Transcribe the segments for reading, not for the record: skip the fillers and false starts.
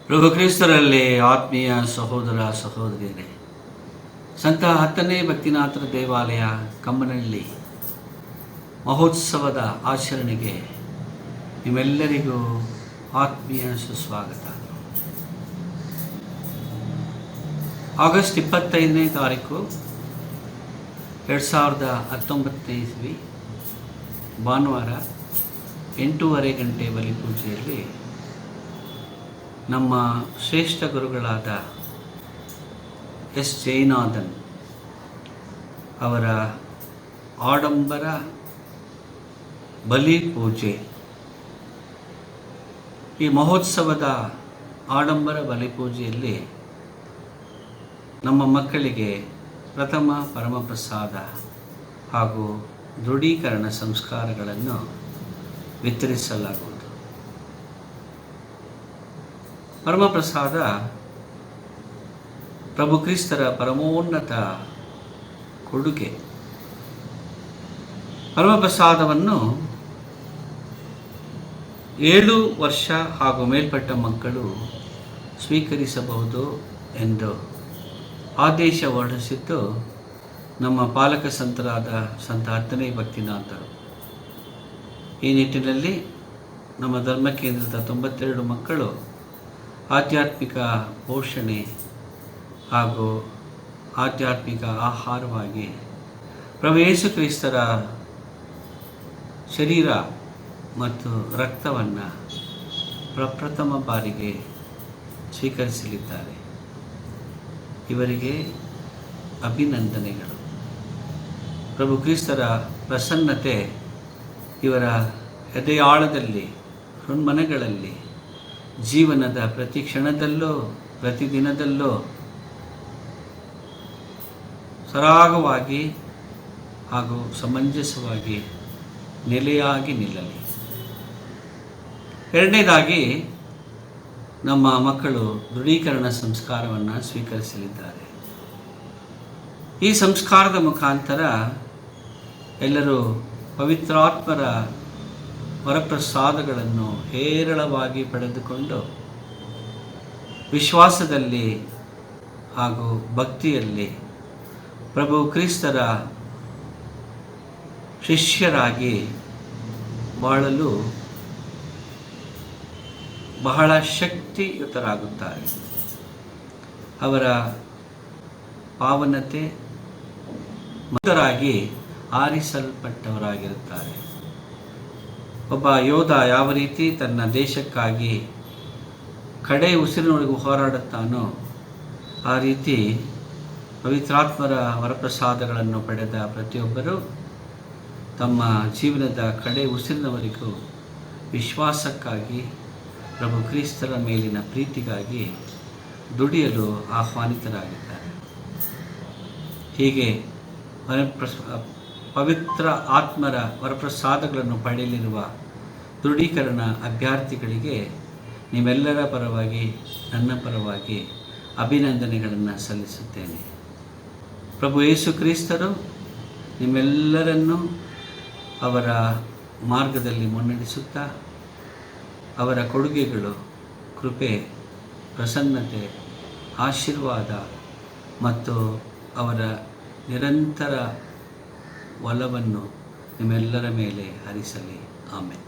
ಪ್ರಭು ಕ್ರಿಸ್ತರಲ್ಲಿ ಆತ್ಮೀಯ ಸಹೋದರ ಸಹೋದರಿಯರೇ, ಸಂತ 10ನೇ ಭಕ್ತಿನಾಥರ ದೇವಾಲಯ ಕಮ್ಮನಹಳ್ಳಿ ಮಹೋತ್ಸವದ ಆಚರಣೆಗೆ ನಿಮ್ಮೆಲ್ಲರಿಗೂ ಆತ್ಮೀಯ ಸುಸ್ವಾಗತ. ಆಗಸ್ಟ್ 25ನೇ ತಾರೀಕು 2019 ಇಸ್ವಿ ಭಾನುವಾರ 8:30 ಗಂಟೆ ಬಲಿಪೂಜೆಯಲ್ಲಿ ನಮ್ಮ ಶ್ರೇಷ್ಠ ಗುರುಗಳಾದ ಎಸ್ ಜೈನಾಥನ್ ಅವರ ಆಡಂಬರ ಬಲಿ ಪೂಜೆ, ಈ ಮಹೋತ್ಸವದ ಆಡಂಬರ ಬಲಿಪೂಜೆಯಲ್ಲಿ ನಮ್ಮ ಮಕ್ಕಳಿಗೆ ಪ್ರಥಮ ಪರಮಪ್ರಸಾದ ಹಾಗೂ ದೃಢೀಕರಣ ಸಂಸ್ಕಾರಗಳನ್ನು ವಿತರಿಸಲಾಗುವುದು. ಪರಮಪ್ರಸಾದ ಪ್ರಭು ಕ್ರಿಸ್ತರ ಪರಮೋನ್ನತ ಕೊಡುಗೆ. ಪರಮಪ್ರಸಾದವನ್ನು 7 ವರ್ಷ ಹಾಗೂ ಮೇಲ್ಪಟ್ಟ ಮಕ್ಕಳು ಸ್ವೀಕರಿಸಬಹುದು ಎಂದು ಆದೇಶ ಹೊರಡಿಸಿದ್ದು ನಮ್ಮ ಪಾಲಕ ಸಂತರಾದ ಸಂತ 10ನೇ ಭಕ್ತಿನಾಥರು. ಈ ನಿಟ್ಟಿನಲ್ಲಿ ನಮ್ಮ ಧರ್ಮ ಕೇಂದ್ರದ 92 ಮಕ್ಕಳು ಆಧ್ಯಾತ್ಮಿಕ ಪೋಷಣೆ ಹಾಗೂ ಆಧ್ಯಾತ್ಮಿಕ ಆಹಾರವಾಗಿ ಪ್ರಭು ಯೇಸು ಕ್ರಿಸ್ತರ ಶರೀರ ಮತ್ತು ರಕ್ತವನ್ನು ಪ್ರಪ್ರಥಮ ಬಾರಿಗೆ ಸ್ವೀಕರಿಸಲಿದ್ದಾರೆ. ಇವರಿಗೆ ಅಭಿನಂದನೆಗಳು. ಪ್ರಭು ಕ್ರಿಸ್ತರ ಪ್ರಸನ್ನತೆ ಇವರ ಎದೆಯಾಳದಲ್ಲಿ, ಹೃನ್ಮನಗಳಲ್ಲಿ, ಜೀವನದ ಪ್ರತಿ ಕ್ಷಣದಲ್ಲೂ ಪ್ರತಿದಿನದಲ್ಲೂ ಸರಾಗವಾಗಿ ಹಾಗೂ ಸಮಂಜಸವಾಗಿ ನೆಲೆಯಾಗಿ ನಿಲ್ಲಲಿ. ಎರಡನೇದಾಗಿ, ನಮ್ಮ ಮಕ್ಕಳು ದೃಢೀಕರಣ ಸಂಸ್ಕಾರವನ್ನು ಸ್ವೀಕರಿಸಲಿದ್ದಾರೆ. ಈ ಸಂಸ್ಕಾರದ ಮುಖಾಂತರ ಎಲ್ಲರೂ ಪವಿತ್ರಾತ್ಮರ ವರಪ್ರಸಾದಗಳನ್ನು ಹೇರಳವಾಗಿ ಪಡೆದುಕೊಂಡು ವಿಶ್ವಾಸದಲ್ಲಿ ಹಾಗೂ ಭಕ್ತಿಯಲ್ಲಿ ಪ್ರಭು ಕ್ರಿಸ್ತರ ಶಿಷ್ಯರಾಗಿ ಬಾಳಲು ಬಹಳ ಶಕ್ತಿಯುತರಾಗುತ್ತಾರೆ. ಅವರ ಪಾವನತೆ ಮುಕ್ತರಾಗಿ ಆರಿಸಲ್ಪಟ್ಟವರಾಗಿರುತ್ತಾರೆ. ಒಬ್ಬ ಯೋಧ ಯಾವ ರೀತಿ ತನ್ನ ದೇಶಕ್ಕಾಗಿ ಕಡೆ ಉಸಿರಿನೊಳಗೂ ಹೋರಾಡುತ್ತಾನೋ, ಆ ರೀತಿ ಪವಿತ್ರಾತ್ಮರ ವರಪ್ರಸಾದಗಳನ್ನು ಪಡೆದ ಪ್ರತಿಯೊಬ್ಬರೂ ತಮ್ಮ ಜೀವನದ ಕಡೆ ಉಸಿರಿನವರೆಗೂ ವಿಶ್ವಾಸಕ್ಕಾಗಿ, ಪ್ರಭು ಕ್ರಿಸ್ತರ ಮೇಲಿನ ಪ್ರೀತಿಗಾಗಿ ದುಡಿಯಲು ಆಹ್ವಾನಿತರಾಗಿದ್ದಾರೆ. ಹೀಗೆ ಪವಿತ್ರ ಆತ್ಮರ ವರಪ್ರಸಾದಗಳನ್ನು ಪಡೆಯಲಿರುವ ದೃಢೀಕರಣ ಅಭ್ಯರ್ಥಿಗಳಿಗೆ ನೀವೆಲ್ಲರ ಪರವಾಗಿ, ನನ್ನ ಪರವಾಗಿ ಅಭಿನಂದನೆಗಳನ್ನು ಸಲ್ಲಿಸುತ್ತೇನೆ. ಪ್ರಭು ಯೇಸು ಕ್ರಿಸ್ತರು ನಿಮ್ಮೆಲ್ಲರನ್ನೂ ಅವರ ಮಾರ್ಗದಲ್ಲಿ ಮುನ್ನಡೆಸುತ್ತಾ ಅವರ ಕೊಡುಗೆಗಳು, ಕೃಪೆ ಪ್ರಸನ್ನತೆ, ಆಶೀರ್ವಾದ ಮತ್ತು ಅವರ ನಿರಂತರ ಒಲವನ್ನು ನಿಮ್ಮೆಲ್ಲರ ಮೇಲೆ ಹರಿಸಲಿ. ಆಮೆನ್.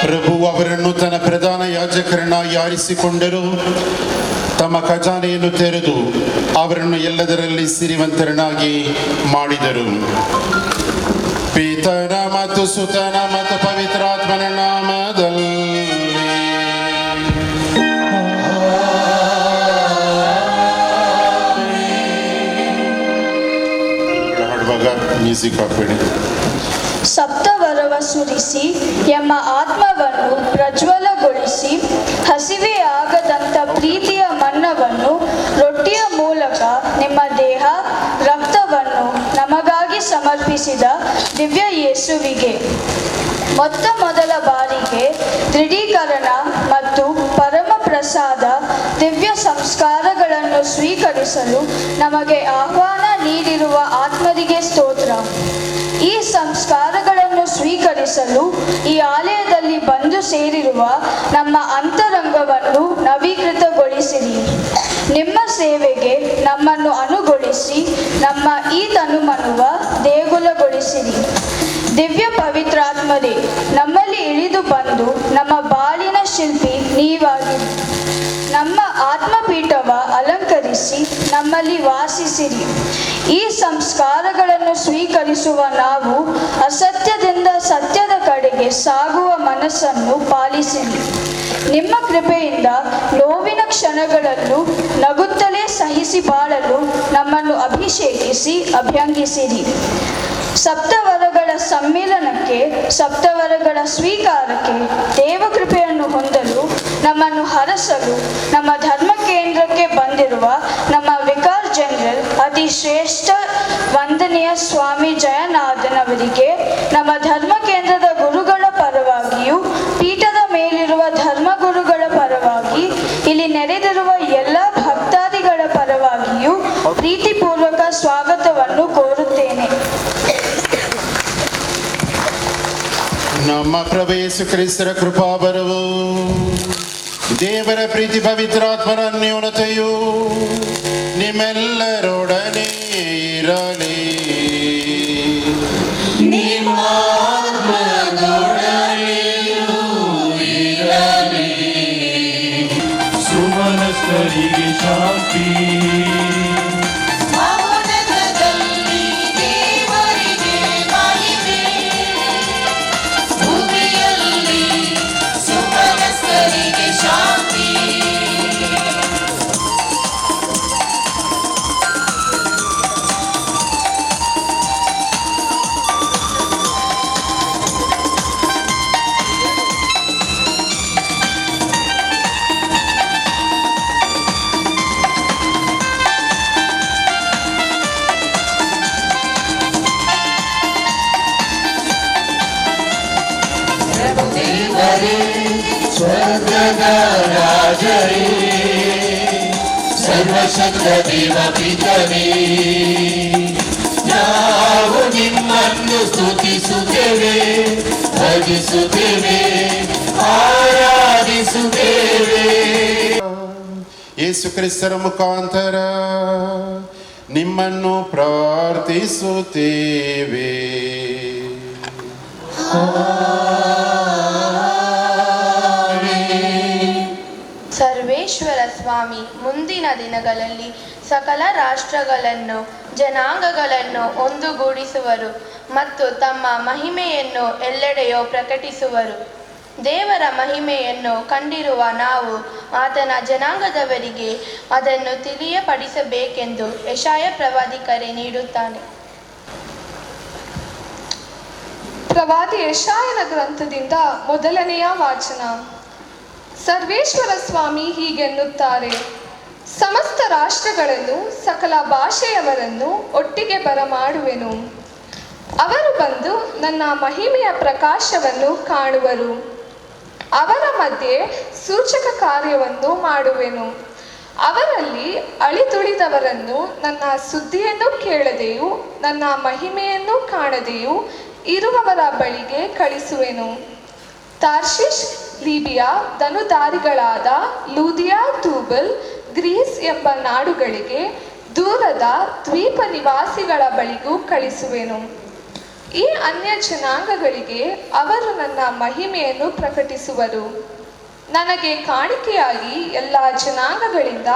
ಪ್ರಭು ಅವರನ್ನು ತನ್ನ ಪ್ರಧಾನ ಯಾಜಕರನ್ನಾಗಿ ಆರಿಸಿಕೊಂಡರು. ತಮ್ಮ ಖಜಾನೆಯನ್ನು ತೆರೆದು ಅವರನ್ನು ಎಲ್ಲದರಲ್ಲಿ ಸಿರಿವಂತರನ್ನಾಗಿ ಮಾಡಿದರು. ಪಿತನ ಮತ್ತು ಸುತನ ಮತ್ತು ಪವಿತ್ರಾತ್ಮನ ನಾಮದಲ್ಲಿ ಹಾಡುವಾಗ ಮ್ಯೂಸಿಕ್ ಹಾಕ್ಬೇಡಿ. ಸಪ್ತವರವ ಸುರಿಸಿ ಎಂಬ ಆತ್ಮವನ್ನು ಪ್ರಜ್ವಲಗೊಳಿಸಿ ಹಸಿವೆ ಆಗದಂಥ ಪ್ರೀತಿಯ ಮನ್ನವನ್ನು ರೊಟ್ಟಿಯ ಮೂಲಕ ನಿಮ್ಮ ದೇಹ ರಕ್ತವನ್ನು ನಮಗಾಗಿ ಸಮರ್ಪಿಸಿದ ದಿವ್ಯ ಯೇಸುವಿಗೆ ಮೊದಲ ಬಾರಿಗೆ ದೃಢೀಕರಣ ಮತ್ತು ಪರಮ ಪ್ರಸಾದ ದಿವ್ಯ ಸಂಸ್ಕಾರಗಳನ್ನು ಸ್ವೀಕರಿಸಲು ನಮಗೆ ಆಹ್ವಾನ ನೀಡಿರುವ ಆತ್ಮರಿಗೆ ಸ್ತೋತ್ರ. ಈ ಸಂಸ್ಕಾರಗಳನ್ನು ಸ್ವೀಕರಿಸಲು ಈ ಆಲಯದಲ್ಲಿ ಬಂದು ಸೇರಿರುವ ನಮ್ಮ ಅಂತರಂಗವನ್ನು ನವೀಕೃತಗೊಳಿಸಿರಿ. ನಿಮ್ಮ ಸೇವೆಗೆ ನಮ್ಮನ್ನು ಅನುಗೊಳಿಸಿ ನಮ್ಮ ಈ ತನುಮನುವ ದೇಗುಲಗೊಳಿಸಿರಿ. ದಿವ್ಯ ಪವಿತ್ರಾತ್ಮರೇ, ನಮ್ಮಲ್ಲಿ ಇಳಿದು ಬಂದು ನಮ್ಮ ಬಾಳಿನ ಶಿಲ್ಪಿ ನೀವಾಗಿರಿ. ನಮ್ಮ ಆತ್ಮಪೀಠವ ಅಲಂಕರಿಸಿ ನಮ್ಮಲ್ಲಿ ವಾಸಿಸಿರಿ. ಈ ಸಂಸ್ಕಾರಗಳನ್ನು ಸ್ವೀಕರಿಸುವ ನಾವು ಅಸತ್ಯದಿಂದ ಸತ್ಯದ ಕಡೆಗೆ ಸಾಗುವ ಮನಸ್ಸನ್ನು ಪಾಲಿಸಿರಿ. ನಿಮ್ಮ ಕೃಪೆಯಿಂದ ನೋವಿನ ಕ್ಷಣಗಳಲ್ಲೂ ನಗುತ್ತಲೇ ಸಹಿಸಿ ಬಾಳಲು ನಮ್ಮನ್ನು ಅಭಿಷೇಕಿಸಿ ಅಭ್ಯಂಗಿಸಿರಿ. ಸಪ್ತವರಗಳ ಸಮ್ಮಿಲನಕ್ಕೆ, ಸಪ್ತವರಗಳ ಸ್ವೀಕಾರಕ್ಕೆ, ದೇವಕೃಪೆಯನ್ನು ಹೊಂದಲು ನಮ್ಮನ್ನು ಹರಸಲು ನಮ್ಮ ಧರ್ಮ ಕೇಂದ್ರಕ್ಕೆ ಬಂದಿರುವ ನಮ್ಮ ವಿಕಾರ್ ಜನರಲ್ ಅತಿ ಶ್ರೇಷ್ಠ ವಂದನೀಯ ಸ್ವಾಮಿ ಜಯನಾಥನವರಿಗೆ ನಮ್ಮ ಧರ್ಮ ಕೇಂದ್ರದ ಗುರುಗಳ ಪರವಾಗಿಯೂ ಪೀಠದ ಮೇಲಿರುವ ಧರ್ಮಗುರುಗಳ ಪರವಾಗಿ ಇಲ್ಲಿ ನೆರೆದಿರುವ ಎಲ್ಲ ಭಕ್ತಾದಿಗಳ ಪರವಾಗಿಯೂ ಪ್ರೀತಿಪೂರ್ವಕ ಸ್ವಾಗತವನ್ನು ಕೋರುತ್ತೇನೆ. ನಮ್ಮ ಪ್ರಭು ಯೇಸು ಕ್ರಿಸ್ತರ ಕೃಪಾವರವು, ದೇವರ ಪ್ರೀತಿ, ಪವಿತ್ರಾತ್ಮರ ಅನ್ಯೋನ್ಯತೆಯು ನಿಮ್ಮೆಲ್ಲರೊಡನೆ ಇರಲಿ. ಸುಮನಸ್ಥರಿಗೆ ಶಾಂತಿ. ಸ್ವರ್ಗದ ರಾಜರೇ, ಸರ್ವಶಕ್ತ ದೇವ ಪಿತನೇ, ನಾವು ನಿಮ್ಮನ್ನು ಸ್ತುತಿಸುತ್ತೇವೆ, ಭಜಿಸುತ್ತೇವೆ, ಆರಾಧಿಸುತ್ತೇವೆ. ಯೇಸು ಕ್ರಿಸ್ತರ ಮುಖಾಂತರ ನಿಮ್ಮನ್ನು ಪ್ರಾರ್ಥಿಸುತ್ತೇವೆ. ಸರ್ವೇಶ್ವರ ಸ್ವಾಮಿ ಮುಂದಿನ ದಿನಗಳಲ್ಲಿ ಸಕಲ ರಾಷ್ಟ್ರಗಳನ್ನು, ಜನಾಂಗಗಳನ್ನು ಒಂದುಗೂಡಿಸುವರು ಮತ್ತು ತಮ್ಮ ಮಹಿಮೆಯನ್ನು ಎಲ್ಲೆಡೆಯೋ ಪ್ರಕಟಿಸುವರು. ದೇವರ ಮಹಿಮೆಯನ್ನು ಕಂಡಿರುವ ನಾವು ಆತನ ಜನಾಂಗದವರಿಗೆ ಅದನ್ನು ತಿಳಿಯಪಡಿಸಬೇಕೆಂದು ಯೆಶಾಯ ಪ್ರವಾದಿ ಕರೆ ನೀಡುತ್ತಾನೆ. ಪ್ರವಾದಿ ಯೆಶಾಯನ ಗ್ರಂಥದಿಂದ ಮೊದಲನೆಯ ವಾಚನ. ಸರ್ವೇಶ್ವರ ಸ್ವಾಮಿ ಹೀಗೆನ್ನುತ್ತಾರೆ, ಸಮಸ್ತ ರಾಷ್ಟ್ರಗಳನ್ನು, ಸಕಲ ಭಾಷೆಯವರನ್ನು ಒಟ್ಟಿಗೆ ಬರಮಾಡುವೆನು. ಅವರು ಬಂದು ನನ್ನ ಮಹಿಮೆಯ ಪ್ರಕಾಶವನ್ನು ಕಾಣುವರು. ಅವರ ಮಧ್ಯೆ ಸೂಚಕ ಕಾರ್ಯವನ್ನು ಮಾಡುವೆನು. ಅವರಲ್ಲಿ ಅಳಿದುಳಿದವರನ್ನು ನನ್ನ ಸುದ್ದಿಯನ್ನು ಕೇಳದೆಯೂ ನನ್ನ ಮಹಿಮೆಯನ್ನು ಕಾಣದೆಯೂ ಇರುವವರ ಬಳಿಗೆ ಕಳಿಸುವೆನು. ತಾರ್ಷಿಷ್, ಲಿಬಿಯಾ, ಧನುಧಾರಿಗಳಾದ ಲೂದಿಯಾ, ತೂಬಲ್, ಗ್ರೀಸ್ ಎಂಬ ನಾಡುಗಳಿಗೆ, ದೂರದ ದ್ವೀಪ ನಿವಾಸಿಗಳ ಬಳಿಗೂ ಕಳಿಸುವೆನು. ಈ ಅನ್ಯ ಜನಾಂಗಗಳಿಗೆ ಅವರು ನನ್ನ ಮಹಿಮೆಯನ್ನು ಪ್ರಕಟಿಸುವರು. ನನಗೆ ಕಾಣಿಕೆಯಾಗಿ ಎಲ್ಲ ಜನಾಂಗಗಳಿಂದ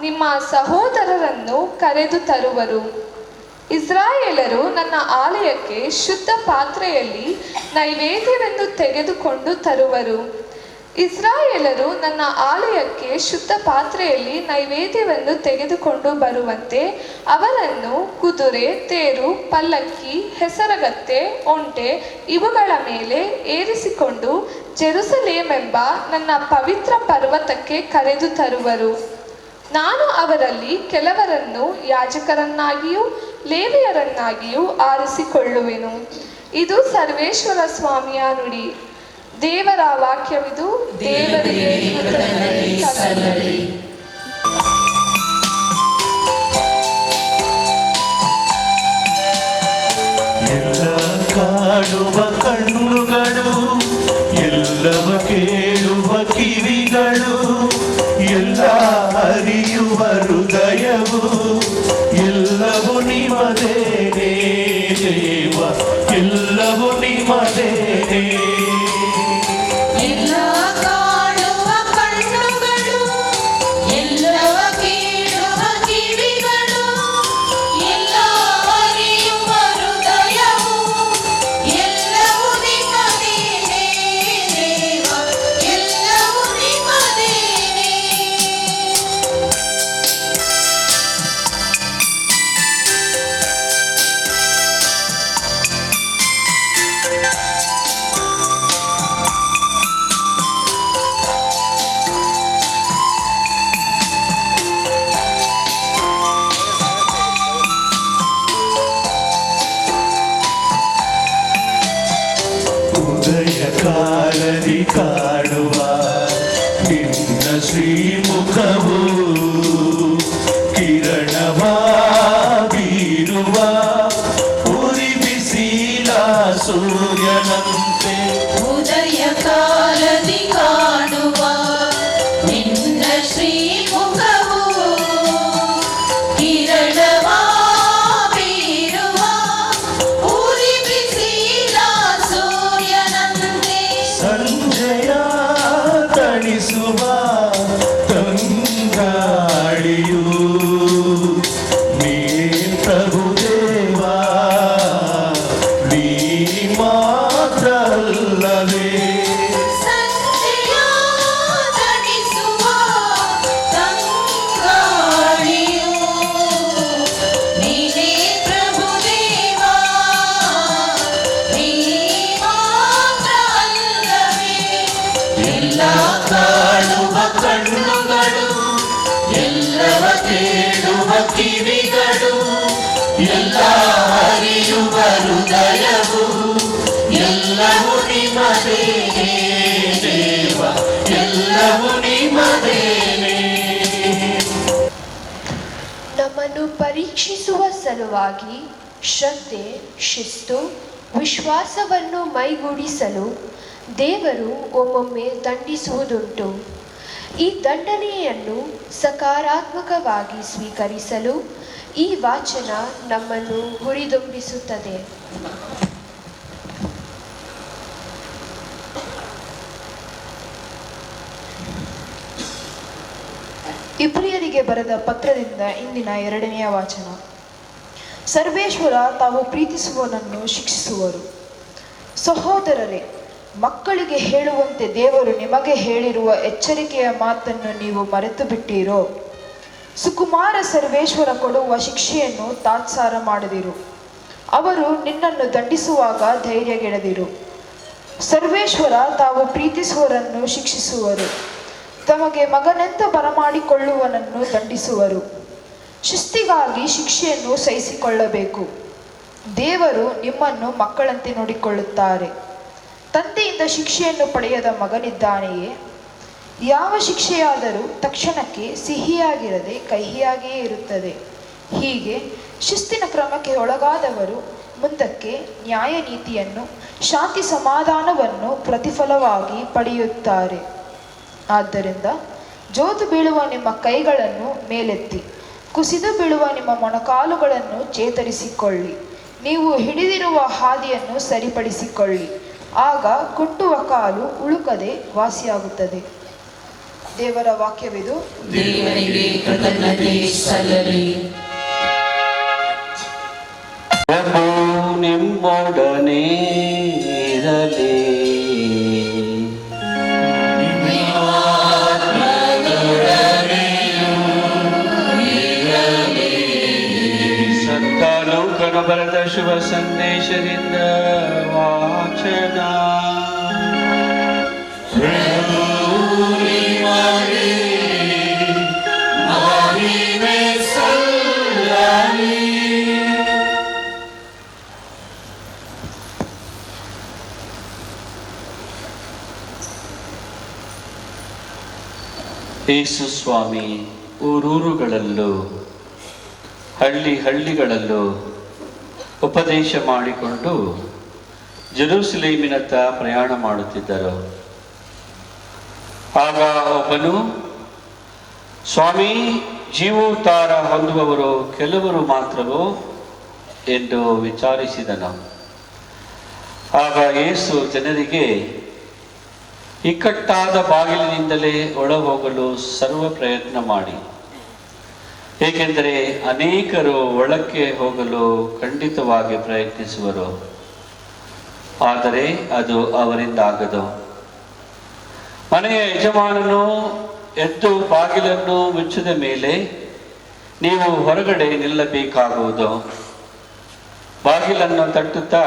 ನಿಮ್ಮ ಸಹೋದರರನ್ನು ಕರೆದು ತರುವರು. ಇಸ್ರಾಯೇಲರು ನನ್ನ ಆಲಯಕ್ಕೆ ಶುದ್ಧ ಪಾತ್ರೆಯಲ್ಲಿ ನೈವೇದ್ಯವೆಂದು ತೆಗೆದುಕೊಂಡು ತರುವರು. ಇಸ್ರಾಯೇಲರು ನನ್ನ ಆಲಯಕ್ಕೆ ಶುದ್ಧ ಪಾತ್ರೆಯಲ್ಲಿ ನೈವೇದ್ಯವನ್ನು ತೆಗೆದುಕೊಂಡು ಬರುವಂತೆ ಅವರನ್ನು ಕುದುರೆ, ತೇರು, ಪಲ್ಲಕ್ಕಿ, ಹೆಸರಗತ್ತೆ, ಒಂಟೆ ಇವುಗಳ ಮೇಲೆ ಏರಿಸಿಕೊಂಡು ಜೆರುಸಲೇಮೆಂಬ ನನ್ನ ಪವಿತ್ರ ಪರ್ವತಕ್ಕೆ ಕರೆದು ತರುವರು. ನಾನು ಅವರಲ್ಲಿ ಕೆಲವರನ್ನು ಯಾಜಕರನ್ನಾಗಿಯೂ ಲೇವಿಯರನ್ನಾಗಿಯೂ ಆರಿಸಿಕೊಳ್ಳುವೆನು. ಇದು ಸರ್ವೇಶ್ವರ ಸ್ವಾಮಿಯ ನುಡಿ. ದೇವರ ವಾಕ್ಯವಿದು. ದೇವರಿಗೆ ಸಲ್ಲಲಿ. ಎಲ್ಲ ಕಾಣುವ ಕಣ್ಣುಗಳು, ಎಲ್ಲವ ಕೇಳುವ ಕಿವಿಗಳು, ಎಲ್ಲ ಅರಿಯುವ ಹೃದಯವು ಎಲ್ಲವೂ ನಿಮ್ಮದೇನೇ ದೇವ, ಎಲ್ಲವೂ ನಿಮ್ಮದೇನೇ. ಎಲ್ಲ ಕಾಣುವ ಕಣ್ಣುಗಳು, ಎಲ್ಲವ ಕೇಳುವ ಕಿವಿಗಳು, ಎಲ್ಲ ಅರಿಯುವ ಹೃದಯವು ಎಲ್ಲವೂ ನಿಮ್ಮದೇನೇ ದೇವ, ಎಲ್ಲವೂ ನಿಮ್ಮದೇನೇ. ಉದಯ ಕಾಲದಿ ಕಾಡುವ ನಿನ್ನ ಶ್ರೀಮುಖವು, ಕಿರಣವಾ ಬೀರುವ ಉರಿ ಬಿಸಿಲ ಸೂರ್ಯನಂತೆ. ಉದಯ ಕಾಲದಿ ಕಾಣುವ ನಿನ್ನ ಶ್ರೀಮುಖವು, ಕಿರಣವಾ ಬೀರುವ ಉರಿ ಬಿಸಿಲ ಸೂರ್ಯನಂತೆ. ಸಂಜೆಯ ತಣಿಸುವ ತಂಗಾಳಿಯು ನೀ ಪ್ರಭುದೇವ, ನೀ ಮಾತ್ರ ಅಲ್ಲವೇ. ಸಂಜೆಯ ತಣಿಸುವ ತಂಗಾಳಿಯು ನೀನೇ ಪ್ರಭುದೇವ, ನೀ ಮಾತ್ರ ಅಲ್ಲವೇ. ಎಲ್ಲ ಕಾಣುವ ಕಣ್ಣುಗಳು, ಎಲ್ಲವ ಕೇಳುವ ಕಿವಿಗಳು, ಎಲ್ಲ ಅರಿಯುವ ಹೃದಯವು ಎಲ್ಲವೂ ನಿಮ್ಮದೇನೇ ದೇವ, ಎಲ್ಲವೂ ನಿಮ್ಮದೇನೇ. ನಮ್ಮನ್ನು ಪರೀಕ್ಷಿಸುವ ಸಲುವಾಗಿ ಶ್ರದ್ಧೆ, ಶಿಸ್ತು, ವಿಶ್ವಾಸವನ್ನು ಮೈಗೂಡಿಸಲು ದೇವರು ಒಮ್ಮೊಮ್ಮೆ ದಂಡಿಸುವುದುಂಟು. ಈ ದಂಡನೆಯನ್ನು ಸಕಾರಾತ್ಮಕವಾಗಿ ಸ್ವೀಕರಿಸಲು ಈ ವಾಚನ ನಮ್ಮನ್ನು ಹುರಿದುಂಬಿಸುತ್ತದೆ. ಇಬ್ರಿಯರಿಗೆ ಬರೆದ ಪತ್ರದಿಂದ ಇಂದಿನ 2ನೆಯ ವಾಚನ. ಸರ್ವೇಶ್ವರ ತಾವು ಪ್ರೀತಿಸುವವನನ್ನು ಶಿಕ್ಷಿಸುವರು. ಸಹೋದರರೇ, ಮಕ್ಕಳಿಗೆ ಹೇಳುವಂತೆ ದೇವರು ನಿಮಗೆ ಹೇಳಿರುವ ಎಚ್ಚರಿಕೆಯ ಮಾತನ್ನು ನೀವು ಮರೆತು ಬಿಟ್ಟೀರೋ? ಸುಕುಮಾರ ಸರ್ವೇಶ್ವರ ಕೊಡುವ ಶಿಕ್ಷೆಯನ್ನು ತಾತ್ಸಾರ ಮಾಡದಿರು. ಅವರು ನಿನ್ನನ್ನು ದಂಡಿಸುವಾಗ ಧೈರ್ಯಗೆಡದಿರು. ಸರ್ವೇಶ್ವರ ತಾವು ಪ್ರೀತಿಸುವವರನ್ನು ಶಿಕ್ಷಿಸುವರು. ತಮಗೆ ಮಗನೆಂದು ಬರಮಾಡಿಕೊಳ್ಳುವವನನ್ನು ದಂಡಿಸುವರು. ಶಿಸ್ತಿಗಾಗಿ ಶಿಕ್ಷೆಯನ್ನು ಸಹಿಸಿಕೊಳ್ಳಬೇಕು. ದೇವರು ನಿಮ್ಮನ್ನು ಮಕ್ಕಳಂತೆ ನೋಡಿಕೊಳ್ಳುತ್ತಾರೆ. ತಂದೆಯಿಂದ ಶಿಕ್ಷೆಯನ್ನು ಪಡೆಯದ ಮಗನಿದ್ದಾನೆಯೇ? ಯಾವ ಶಿಕ್ಷೆಯಾದರೂ ತಕ್ಷಣಕ್ಕೆ ಸಿಹಿಯಾಗಿರದೆ ಕಹಿಯಾಗಿಯೇ ಇರುತ್ತದೆ. ಹೀಗೆ ಶಿಸ್ತಿನ ಕ್ರಮಕ್ಕೆ ಒಳಗಾದವರು ಮುಂದಕ್ಕೆ ನ್ಯಾಯ ನೀತಿಯನ್ನು, ಶಾಂತಿ ಸಮಾಧಾನವನ್ನು ಪ್ರತಿಫಲವಾಗಿ ಪಡೆಯುತ್ತಾರೆ. ಆದ್ದರಿಂದ ಜೋತು ಬೀಳುವ ನಿಮ್ಮ ಕೈಗಳನ್ನು ಮೇಲೆತ್ತಿ, ಕುಸಿದು ಬೀಳುವ ನಿಮ್ಮ ಮೊಣಕಾಲುಗಳನ್ನು ಚೇತರಿಸಿಕೊಳ್ಳಿ. ನೀವು ಹಿಡಿದಿರುವ ಹಾದಿಯನ್ನು ಸರಿಪಡಿಸಿಕೊಳ್ಳಿ, ಆಗ ಕುಟ್ಟುವ ಕಾಲು ಉಳುಕದೆ ವಾಸಿಯಾಗುತ್ತದೆ. ದೇವರ ವಾಕ್ಯವಿದು. ದೇವರಿಗೆ ಕೃತಜ್ಞತೆ ಸಲ್ಲಲಿ. ಪ್ರಭು ನಿಮ್ಮೊಡನೆ ಇರಲಿ. ಸಂತ ಲೂಕನು ಬರೆದ ಶುಭ ಸಂದೇಶದಿಂದ ವಾಚನ. ಯೇಸು ಸ್ವಾಮಿ ಊರೂರುಗಳಲ್ಲೂ ಹಳ್ಳಿಗಳಲ್ಲೂ ಉಪದೇಶ ಮಾಡಿಕೊಂಡು ಜೆರೂಸಲೇಮಿನತ್ತ ಪ್ರಯಾಣ ಮಾಡುತ್ತಿದ್ದರು. ಆಗ ಒಬ್ಬನು, ಸ್ವಾಮಿ, ಜೀವೋದ್ಧಾರ ಹೊಂದುವವರು ಕೆಲವರು ಮಾತ್ರವೋ ಎಂದು ವಿಚಾರಿಸಿದನು. ಆಗ ಯೇಸು ಜನರಿಗೆ, ಇಕ್ಕಟ್ಟಾದ ಬಾಗಿಲಿನಿಂದಲೇ ಒಳ ಹೋಗಲು ಸರ್ವ ಪ್ರಯತ್ನ ಮಾಡಿ, ಏಕೆಂದರೆ ಅನೇಕರು ಒಳಕ್ಕೆ ಹೋಗಲು ಖಂಡಿತವಾಗಿ ಪ್ರಯತ್ನಿಸುವರು, ಆದರೆ ಅದು ಅವರಿಂದ ಆಗದು. ಮನೆಯ ಯಜಮಾನನು ಎದ್ದು ಬಾಗಿಲನ್ನು ಮುಚ್ಚಿದ ಮೇಲೆ ನೀವು ಹೊರಗಡೆ ನಿಲ್ಲಬೇಕಾಗುವುದು. ಬಾಗಿಲನ್ನು ತಟ್ಟುತ್ತಾ,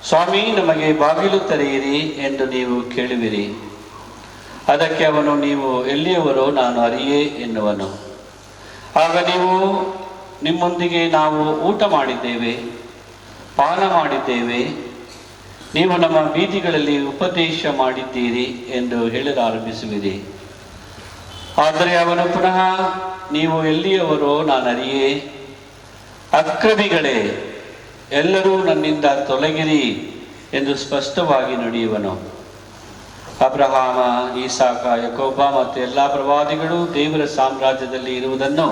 ಸ್ವಾಮಿ, ನಮಗೆ ಬಾಗಿಲು ತೆರೆಯಿರಿ ಎಂದು ನೀವು ಕೇಳುವಿರಿ. ಅದಕ್ಕೆ ಅವನು, ನೀವು ಎಲ್ಲಿಯವರೋ ನಾನು ಅರಿಯೇ ಎನ್ನುವನು. ಆಗ ನೀವು, ನಿಮ್ಮೊಂದಿಗೆ ನಾವು ಊಟ ಮಾಡಿದ್ದೇವೆ, ಪಾನ ಮಾಡಿದ್ದೇವೆ, ನೀವು ನಮ್ಮ ಬೀದಿಗಳಲ್ಲಿ ಉಪದೇಶ ಮಾಡಿದ್ದೀರಿ ಎಂದು ಹೇಳಲಾರಂಭಿಸುವಿರಿ. ಆದರೆ ಅವನು ಪುನಃ, ನೀವು ಎಲ್ಲಿಯವರೋ ನಾನು ಅರಿಯೇ, ಅಕ್ರಮಿಗಳೇ, ಎಲ್ಲರೂ ನನ್ನಿಂದ ತೊಲಗಿರಿ ಎಂದು ಸ್ಪಷ್ಟವಾಗಿ ನುಡಿಯುವನು. ಅಬ್ರಹಾಮ, ಈಸಾಕ, ಯಾಕೋಬ ಮತ್ತು ಎಲ್ಲ ಪ್ರವಾದಿಗಳು ದೇವರ ಸಾಮ್ರಾಜ್ಯದಲ್ಲಿ ಇರುವುದನ್ನು,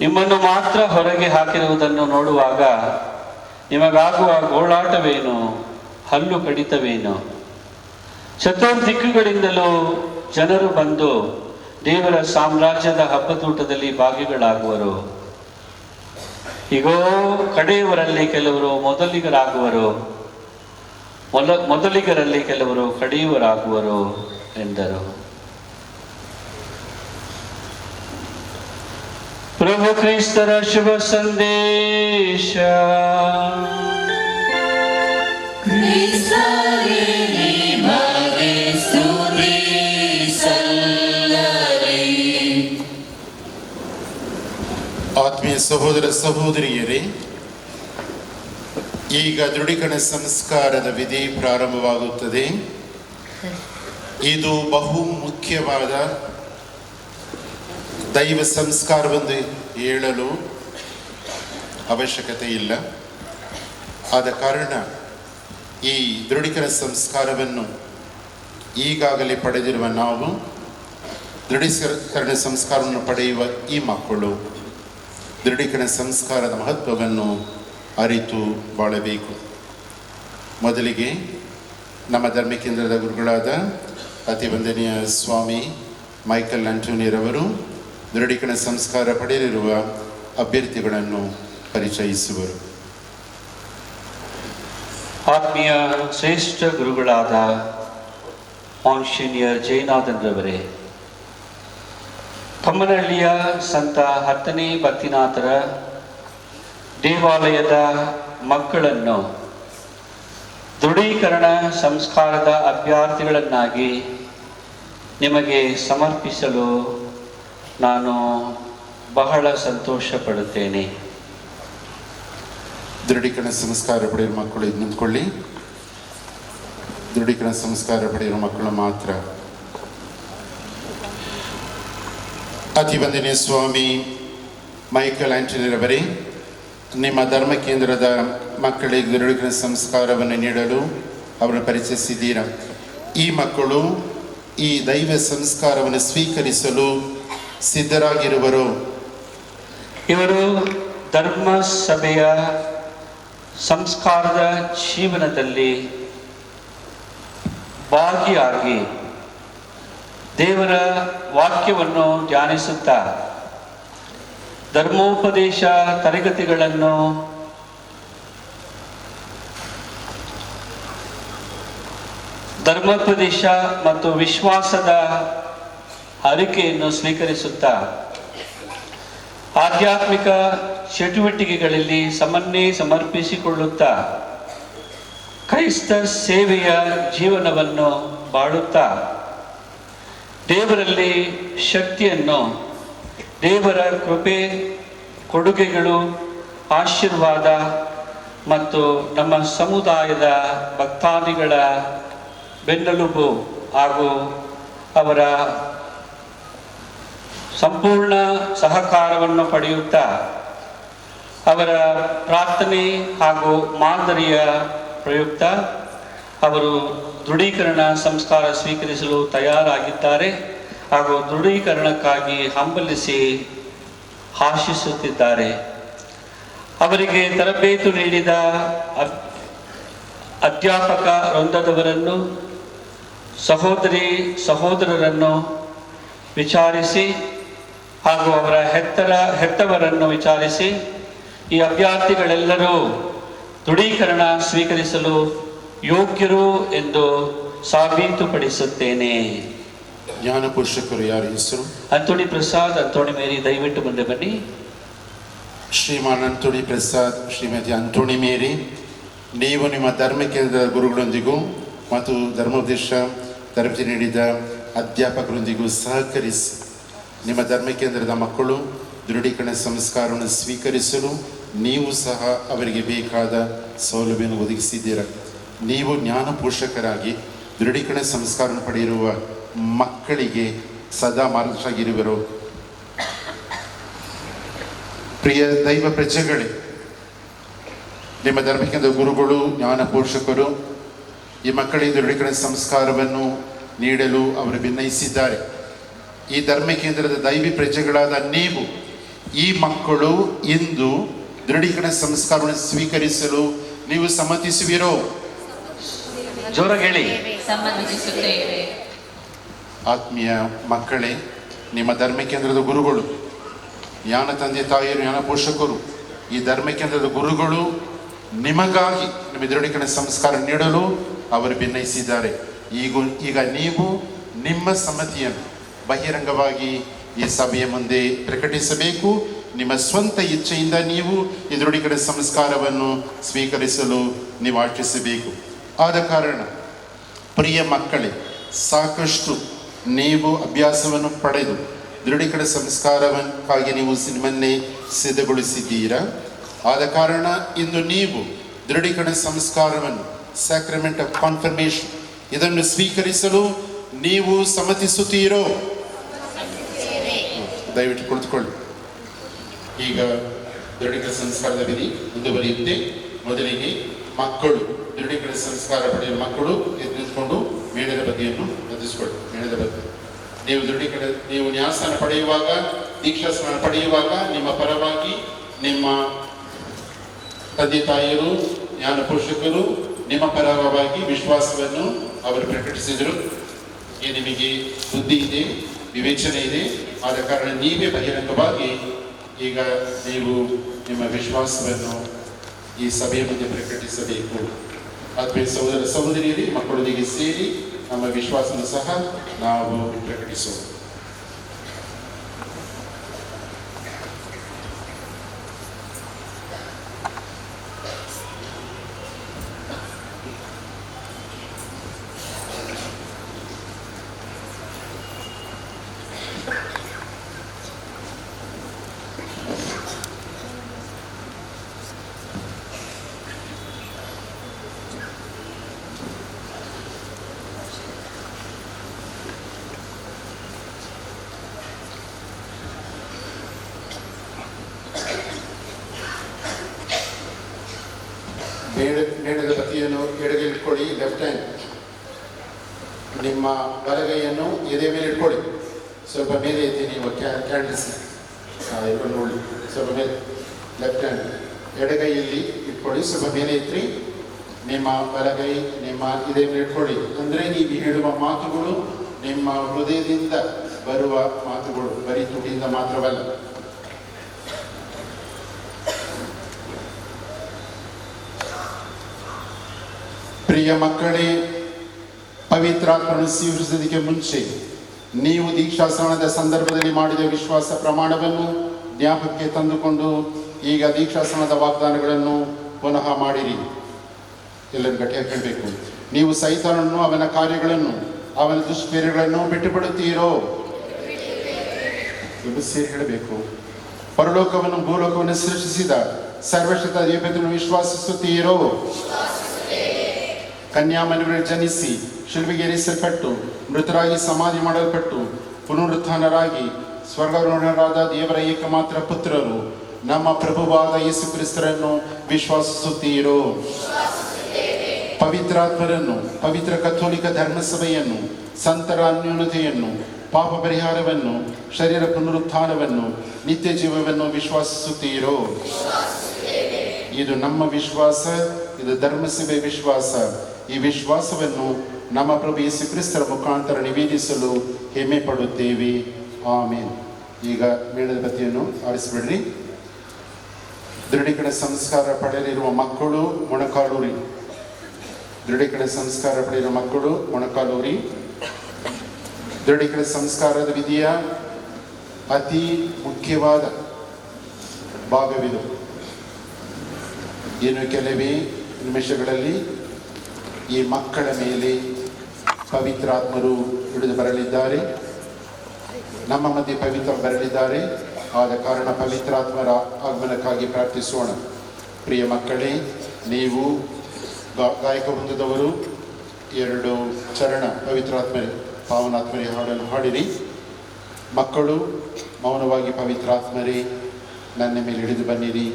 ನಿಮ್ಮನ್ನು ಮಾತ್ರ ಹೊರಗೆ ಹಾಕಿರುವುದನ್ನು ನೋಡುವಾಗ ನಿಮಗಾಗುವ ಗೋಳಾಟವೇನು, ಹಲ್ಲು ಕಡಿತವೇನು? ಚತುರ್ದಿಕ್ಕುಗಳಿಂದಲೂ ಜನರು ಬಂದು ದೇವರ ಸಾಮ್ರಾಜ್ಯದ ಹಬ್ಬದೂಟದಲ್ಲಿ ಭಾಗಿಗಳಾಗುವರು. ಈಗೋ ಕಡೆಯವರಲ್ಲಿ ಕೆಲವರು ಮೊದಲಿಗರಾಗುವರು, ಮೊದಲಿಗರಲ್ಲಿ ಕೆಲವರು ಕಡೆಯವರಾಗುವರು ಎಂದರು. ಪ್ರಭು ಕ್ರಿಸ್ತರ ಶುಭ ಸಂದೇಶ. ಕ್ರಿಸ್ತರೇ ನಿಮಗೆ ಸ್ತುತಿ ಸಲ್ಲಲಿ. ಆತ್ಮೀಯ ಸಹೋದರ ಸಹೋದರಿಯರೇ, ಈಗ ದೃಢೀಕರಣ ಸಂಸ್ಕಾರದ ವಿಧಿ ಪ್ರಾರಂಭವಾಗುತ್ತದೆ. ಇದು ಬಹು ಮುಖ್ಯವಾದ ದೈವ ಸಂಸ್ಕಾರವೆಂದು ಹೇಳಲು ಅವಶ್ಯಕತೆ ಇಲ್ಲ. ಆದ ಕಾರಣ ಈ ದೃಢೀಕರಣ ಸಂಸ್ಕಾರವನ್ನು ಈಗಾಗಲೇ ಪಡೆದಿರುವ ನಾವು ದೃಢೀಕರಣ ಸಂಸ್ಕಾರವನ್ನು ಪಡೆಯುವ ಈ ಮಕ್ಕಳು ದೃಢೀಕರಣ ಸಂಸ್ಕಾರದ ಮಹತ್ವವನ್ನು ಅರಿತು ಬಾಳಬೇಕು. ಮೊದಲಿಗೆ ನಮ್ಮ ಧರ್ಮಕೇಂದ್ರದ ಗುರುಗಳಾದ ಅತಿವಂದನೀಯ ಸ್ವಾಮಿ ಮೈಕಲ್ ಆಂಟೋನಿಯರವರು ದೃಢೀಕರಣ ಸಂಸ್ಕಾರ ಪಡೆಯಲಿರುವ ಅಭ್ಯರ್ಥಿಗಳನ್ನು ಪರಿಚಯಿಸುವರು. ಆತ್ಮೀಯ ಶ್ರೇಷ್ಠ ಗುರುಗಳಾದ ಮಾನ್ಸಿನ್ಯರ್ ಜಯನಾಥನ್ರವರೇ, ಕಮ್ಮನಹಳ್ಳಿಯ ಸಂತ 10ನೇ ಭಕ್ತಿನಾಥರ ದೇವಾಲಯದ ಮಕ್ಕಳನ್ನು ದೃಢೀಕರಣ ಸಂಸ್ಕಾರದ ಅಭ್ಯರ್ಥಿಗಳನ್ನಾಗಿ ನಿಮಗೆ ಸಮರ್ಪಿಸಲು ನಾನು ಬಹಳ ಸಂತೋಷ ಪಡುತ್ತೇನೆ. ದೃಢೀಕರಣ ಸಂಸ್ಕಾರ ಪಡೆಯುವ ಮಕ್ಕಳು ಇದು ನಿಂತ್ಕೊಳ್ಳಿ. ದೃಢೀಕರಣ ಸಂಸ್ಕಾರ ಪಡೆಯುವ ಮಕ್ಕಳು ಮಾತ್ರ. ಅತಿವಂದನೀಯ ಸ್ವಾಮಿ ಮೈಕಲ್ ಆಂಟೋನಿಯರವರೇ, ನಿಮ್ಮ ಧರ್ಮ ಕೇಂದ್ರದ ಮಕ್ಕಳಿಗೆ ದೃಢೀಕರಣ ಸಂಸ್ಕಾರವನ್ನು ನೀಡಲು ಅವರನ್ನು ಪರಿಚಯಿಸಿದ್ದೀರಾ. ಈ ಮಕ್ಕಳು ಈ ದೈವ ಸಂಸ್ಕಾರವನ್ನು ಸ್ವೀಕರಿಸಲು ಸಿದ್ಧರಾಗಿರುವರು. ಇವರು ಧರ್ಮ ಸಭೆಯ ಸಂಸ್ಕಾರದ ಜೀವನದಲ್ಲಿ ಭಾಗಿಯಾಗಿ ದೇವರ ವಾಕ್ಯವನ್ನು ಧ್ಯಾನಿಸುತ್ತಾ ಧರ್ಮೋಪದೇಶ ತರಗತಿಗಳನ್ನು ಧರ್ಮೋಪದೇಶ ಮತ್ತು ವಿಶ್ವಾಸದ ಅರಿಕೆಯನ್ನು ಸ್ವೀಕರಿಸುತ್ತಾ ಆಧ್ಯಾತ್ಮಿಕ ಚಟುವಟಿಕೆಗಳಲ್ಲಿ ಸಮರ್ಪಿಸಿಕೊಳ್ಳುತ್ತಾ ಕ್ರೈಸ್ತ ಸೇವೆಯ ಜೀವನವನ್ನು ಬಾಳುತ್ತಾ ದೇವರಲ್ಲಿ ಶಕ್ತಿಯನ್ನು, ದೇವರ ಕೃಪೆ, ಕೊಡುಗೆಗಳು, ಆಶೀರ್ವಾದ ಮತ್ತು ನಮ್ಮ ಸಮುದಾಯದ ಭಕ್ತಾದಿಗಳ ಬೆನ್ನೆಲುಬು ಹಾಗೂ ಅವರ ಸಂಪೂರ್ಣ ಸಹಕಾರವನ್ನು ಪಡೆಯುತ್ತಾ ಅವರ ಪ್ರಾರ್ಥನೆ ಹಾಗೂ ಮಾದರಿಯ ಪ್ರಯುಕ್ತ ಅವರು ದೃಢೀಕರಣ ಸಂಸ್ಕಾರ ಸ್ವೀಕರಿಸಲು ತಯಾರಾಗಿದ್ದಾರೆ ಹಾಗೂ ದೃಢೀಕರಣಕ್ಕಾಗಿ ಹಂಬಲಿಸಿ ಆಶಿಸುತ್ತಿದ್ದಾರೆ. ಅವರಿಗೆ ತರಬೇತು ನೀಡಿದ ಅಧ್ಯಾಪಕ ವೃಂದದವರನ್ನು, ಸಹೋದರರನ್ನು ವಿಚಾರಿಸಿ ಹಾಗೂ ಅವರ ಹೆತ್ತವರನ್ನು ವಿಚಾರಿಸಿ ಈ ಅಭ್ಯರ್ಥಿಗಳೆಲ್ಲರೂ ದೃಢೀಕರಣ ಸ್ವೀಕರಿಸಲು ಯೋಗ್ಯರು ಎಂದು ಸಾಬೀತುಪಡಿಸುತ್ತೇನೆ. ಜ್ಞಾನ ಪೋಷಕರು ಯಾರ ಹೆಸರು? ಅಂತೋಣಿ ಪ್ರಸಾದ್, ಅಂತೋಣಿ ಮೇರಿ, ದಯವಿಟ್ಟು ಮುಂದೆ ಬನ್ನಿ. ಶ್ರೀಮಾನ್ ಅಂತೋಣಿ ಪ್ರಸಾದ್, ಶ್ರೀಮತಿ ಅಂತೋಣಿ ಮೇರಿ, ನೀವು ನಿಮ್ಮ ಧರ್ಮ ಕೇಂದ್ರದ ಗುರುಗಳೊಂದಿಗೂ ಮತ್ತು ಧರ್ಮೋಪದೇಶ ತರಬೇತಿ ನೀಡಿದ ಅಧ್ಯಾಪಕರೊಂದಿಗೂ ಸಹಕರಿಸಿ ನಿಮ್ಮ ಧರ್ಮ ಕೇಂದ್ರದ ಮಕ್ಕಳು ದೃಢೀಕರಣ ಸಂಸ್ಕಾರವನ್ನು ಸ್ವೀಕರಿಸಲು ನೀವು ಸಹ ಅವರಿಗೆ ಬೇಕಾದ ಸೌಲಭ್ಯವನ್ನು ಒದಗಿಸಿದ್ದೀರ. ನೀವು ಜ್ಞಾನ ಪೋಷಕರಾಗಿ ದೃಢೀಕರಣ ಸಂಸ್ಕಾರವನ್ನು ಪಡೆಯಿರುವ ಮಕ್ಕಳಿಗೆ ಸದಾ ಮಾರ್ಗದರ್ಶಿಯಾಗಿರುವರು. ಪ್ರಿಯ ದೈವ ಪ್ರಜೆಗಳೇ, ನಿಮ್ಮ ಧರ್ಮಕೇಂದ್ರ ಗುರುಗಳು, ಜ್ಞಾನ ಪೋಷಕರು ಈ ಮಕ್ಕಳಿಗೆ ದೃಢೀಕರಣ ಸಂಸ್ಕಾರವನ್ನು ನೀಡಲು ಅವರು ಭಿನ್ನಯಿಸಿದ್ದಾರೆ. ಈ ಧರ್ಮ ಕೇಂದ್ರದ ದೈವಿ ಪ್ರಜೆಗಳಾದ ನೀವು ಈ ಮಕ್ಕಳು ಇಂದು ದೃಢೀಕರಣ ಸಂಸ್ಕಾರವನ್ನು ಸ್ವೀಕರಿಸಲು ನೀವು ಸಮ್ಮತಿಸುವಿರೋ? ಜೋರಾಗಿ ಹೇಳಿ. ಸಮ್ಮತಿಸುತ್ತೇವೆ. ಆತ್ಮೀಯ ಮಕ್ಕಳೇ, ನಿಮ್ಮ ಧರ್ಮ ಕೇಂದ್ರದ ಗುರುಗಳು, ಜ್ಞಾನ ತಂದೆ ತಾಯಿಯರು, ಜ್ಞಾನ ಪೋಷಕರು, ಈ ಧರ್ಮ ಕೇಂದ್ರದ ಗುರುಗಳು ನಿಮಗಾಗಿ ನಿಮ್ಮ ದೃಢೀಕರಣ ಸಂಸ್ಕಾರ ನೀಡಲು ಅವರು ಭಿನ್ನಯಿಸಿದ್ದಾರೆ. ಈಗ ನೀವು ನಿಮ್ಮ ಸಮ್ಮತಿಯನ್ನು ಬಹಿರಂಗವಾಗಿ ಈ ಸಭೆಯ ಮುಂದೆ ಪ್ರಕಟಿಸಬೇಕು. ನಿಮ್ಮ ಸ್ವಂತ ಇಚ್ಛೆಯಿಂದ ನೀವು ಈ ದೃಢೀಕರಣ ಸಂಸ್ಕಾರವನ್ನು ಸ್ವೀಕರಿಸಲು ನೀವು ಆಚರಿಸಬೇಕು. ಆದ ಕಾರಣ ಪ್ರಿಯ ಮಕ್ಕಳೇ, ಸಾಕಷ್ಟು ನೀವು ಅಭ್ಯಾಸವನ್ನು ಪಡೆದು ದೃಢೀಕರಣ ಸಂಸ್ಕಾರಕ್ಕಾಗಿ ನೀವು ನಿಮ್ಮನ್ನೇ ಸಿದ್ಧಗೊಳಿಸಿದ್ದೀರಾ. ಆದ ಕಾರಣ ಇಂದು ನೀವು ದೃಢೀಕರಣ ಸಂಸ್ಕಾರವನ್ನು, ಸ್ಯಾಕ್ರಮೆಂಟ್ ಆಫ್ ಕಾನ್ಫರ್ಮೇಷನ್, ಇದನ್ನು ಸ್ವೀಕರಿಸಲು ನೀವು ಸಮ್ಮತಿಸುತ್ತೀರೋ? ದಯವಿಟ್ಟು ಕುಳಿತುಕೊಳ್ಳಿ. ಈಗ ದೃಢೀಕರಣ ಸಂಸ್ಕಾರದ ವಿಧಿ ಮುಂದುವರಿಯುತ್ತೆ. ಮೊದಲಿಗೆ ಮಕ್ಕಳು, ದೃಢೀಕರಣ ಸಂಸ್ಕಾರ ಪಡೆಯುವ ಮಕ್ಕಳು ಎದ್ದುಕೊಂಡು ಮೇಣದ ಬದಿಯನ್ನು ಹೊಂದಿಸಿಕೊಳ್ಳಿ. ಮೇಣದ ಬದಿ ನೀವು ನ್ಯಾಸನ ಪಡೆಯುವಾಗ, ದೀಕ್ಷಾ ಸ್ನಾನ ಪಡೆಯುವಾಗ ನಿಮ್ಮ ಪರವಾಗಿ ನಿಮ್ಮ ತಂದೆ ತಾಯಿಯರು, ಜ್ಞಾನ ಪೋಷಕರು ನಿಮ್ಮ ಪರವಾಗಿ ವಿಶ್ವಾಸವನ್ನು ಅವರು ಪ್ರಕಟಿಸಿದರು. ನಿಮಗೆ ಬುದ್ಧಿ ಇದೆ, ವಿವೇಚನೆ ಇದೆ. ಆದ ಕಾರಣ ನೀವೇ ಬಹಿರಂಗವಾಗಿ ಈಗ ನೀವು ನಿಮ್ಮ ವಿಶ್ವಾಸವನ್ನು ಈ ಸಭೆಯ ಮುಂದೆ ಪ್ರಕಟಿಸಬೇಕು. ಆತ್ಮೀಯ ಸಹೋದರ ಸಹೋದರಿಯರೇ, ಮಕ್ಕಳೊಂದಿಗೆ ಸೇರಿ ನಮ್ಮ ವಿಶ್ವಾಸವನ್ನು ಸಹ ನಾವು ಪ್ರಕಟಿಸೋಣ. ಮೇಣದ ಬತ್ತಿಯನ್ನು ಎಡಗೈ ಇಟ್ಕೊಳ್ಳಿ, ಲೆಫ್ಟ್ ಹ್ಯಾಂಡ್. ನಿಮ್ಮ ಬಲಗೈಯನ್ನು ಎದೆ ಮೇಲೆ ಇಟ್ಕೊಳ್ಳಿ. ಸ್ವಲ್ಪ ಮೇಲೆ ಎತ್ತಿ ನೀವು ಕ್ಯಾಂಡಲ್ಸ್ ಇಟ್ಕೊಂಡು ನೋಡಿ. ಸ್ವಲ್ಪ ಮೇಲೆ ಲೆಫ್ಟ್ ಹ್ಯಾಂಡ್ ಎಡಗೈಯಲ್ಲಿ ಇಟ್ಕೊಳ್ಳಿ, ಸ್ವಲ್ಪ ಮೇಲೆ ಎತ್ತಿ. ನಿಮ್ಮ ಬಲಗೈ ನಿಮ್ಮ ಇದೇ ಮೇಲೆ ಇಟ್ಕೊಳ್ಳಿ. ಅಂದರೆ ನೀವು ಹೇಳುವ ಮಾತುಗಳು ನಿಮ್ಮ ಹೃದಯದಿಂದ ಬರುವ ಮಾತುಗಳು, ಬರೀ ತುಟಿಯಿಂದ ಮಾತ್ರವಲ್ಲ. ಪ್ರಿಯ ಮಕ್ಕಳೇ, ಪವಿತ್ರಾತ್ಮರನ್ನು ಸ್ವೀಕರಿಸೋದಕ್ಕೆ ಮುಂಚೆ ನೀವು ದೀಕ್ಷಾಸ್ನಾನದ ಸಂದರ್ಭದಲ್ಲಿ ಮಾಡಿದ ವಿಶ್ವಾಸ ಪ್ರಮಾಣವನ್ನು ಜ್ಞಾಪಕಕ್ಕೆ ತಂದುಕೊಂಡು ಈಗ ದೀಕ್ಷಾಸ್ನಾನದ ವಾಗ್ದಾನಗಳನ್ನು ಪುನಃ ಮಾಡಿರಿ. ಎಲ್ಲರೂ ಗಟ್ಟಿಯಾಗಿ ಹೇಳಬೇಕು. ನೀವು ಸೈತಾನನ್ನು, ಅವನ ಕಾರ್ಯಗಳನ್ನು, ಅವನ ದುಷ್ಕ್ರಿಯೆಗಳನ್ನು ಬಿಟ್ಟು ಬಿಡುತ್ತೀರೋ? ಇಬ್ಬರು ಸೇರಿ ಹೇಳಬೇಕು. ಪರಲೋಕವನ್ನು ಭೂಲೋಕವನ್ನು ಸೃಷ್ಟಿಸಿದ ಸರ್ವಶಕ್ತ ದೇವತೆಯನ್ನು ವಿಶ್ವಾಸಿಸುತ್ತೀರೋ? ಕನ್ಯಾಮರಿಯಲ್ಲಿ ಜನಿಸಿ ಶಿಲ್ಬೆಗೇರಿಸಲ್ಪಟ್ಟು ಮೃತರಾಗಿ ಸಮಾಧಿ ಮಾಡಲ್ಪಟ್ಟು ಪುನರುತ್ಥಾನರಾಗಿ ಸ್ವರ್ಗಾರೋಹಣರಾದ ದೇವರ ಏಕಮಾತ್ರ ಪುತ್ರರು ನಮ್ಮ ಪ್ರಭುವಾದ ಯೇಸು ಕ್ರಿಸ್ತರನ್ನು ವಿಶ್ವಾಸಿಸುತ್ತೀರೋ? ಪವಿತ್ರಾತ್ಮರನ್ನು, ಪವಿತ್ರ ಕಥೋಲಿಕ ಧರ್ಮಸಭೆಯನ್ನು, ಸಂತರ ಅನ್ಯೋನ್ಯತೆಯನ್ನು, ಪಾಪ ಪರಿಹಾರವನ್ನು, ಶರೀರ ಪುನರುತ್ಥಾನವನ್ನು, ನಿತ್ಯ ಜೀವವನ್ನು ವಿಶ್ವಾಸಿಸುತ್ತೀರೋ? ಇದು ನಮ್ಮ ವಿಶ್ವಾಸ, ಇದು ಧರ್ಮಸಭೆ ವಿಶ್ವಾಸ. ಈ ವಿಶ್ವಾಸವನ್ನು ನಮ್ಮ ಪ್ರಭು ಯೇಸು ಕ್ರಿಸ್ತರ ಮುಖಾಂತರ ನಿವೇದಿಸಲು ಹೆಮ್ಮೆ ಪಡುತ್ತೇವೆ. ಆಮೇನ್. ಈಗ ಮೇಣದ ಬತ್ತಿಯನ್ನು ಆರಿಸಿಬಿಡ್ರಿ. ದೃಢೀಕರಣ ಸಂಸ್ಕಾರ ಪಡೆಯಲಿರುವ ಮಕ್ಕಳು ಮೊಣಕಾಲೂರಿ. ದೃಢೀಕರಣ ಸಂಸ್ಕಾರ ಪಡೆಯುವ ಮಕ್ಕಳು ಮೊಣಕಾಲೂರಿ. ದೃಢೀಕರಣ ಸಂಸ್ಕಾರದ ವಿಧಿಯ ಅತಿ ಮುಖ್ಯವಾದ ಭಾಗವಿದು. ಇನ್ನು ಕೆಲವೇ ನಿಮಿಷಗಳಲ್ಲಿ ಈ ಮಕ್ಕಳ ಮೇಲೆ ಪವಿತ್ರಾತ್ಮರು ಇಳಿದು ಬರಲಿದ್ದಾರೆ. ನಮ್ಮ ಮಧ್ಯೆ ಪವಿತ್ರ ಬರಲಿದ್ದಾರೆ. ಆದ ಕಾರಣ ಪವಿತ್ರಾತ್ಮರ ಆಗಮನಕ್ಕಾಗಿ ಪ್ರಾರ್ಥಿಸೋಣ. ಪ್ರಿಯ ಮಕ್ಕಳೇ, ನೀವು ಗಾಯಕ ವೃಂದದವರು 2 ಚರಣ ಪವಿತ್ರಾತ್ಮರೇ ಪಾವನಾತ್ಮರೇ ಹಾಡನ್ನು ಹಾಡಿರಿ. ಮಕ್ಕಳು ಮೌನವಾಗಿ ಪವಿತ್ರಾತ್ಮರೇ ನನ್ನ ಮೇಲೆ ಇಳಿದು ಬನ್ನಿರಿ,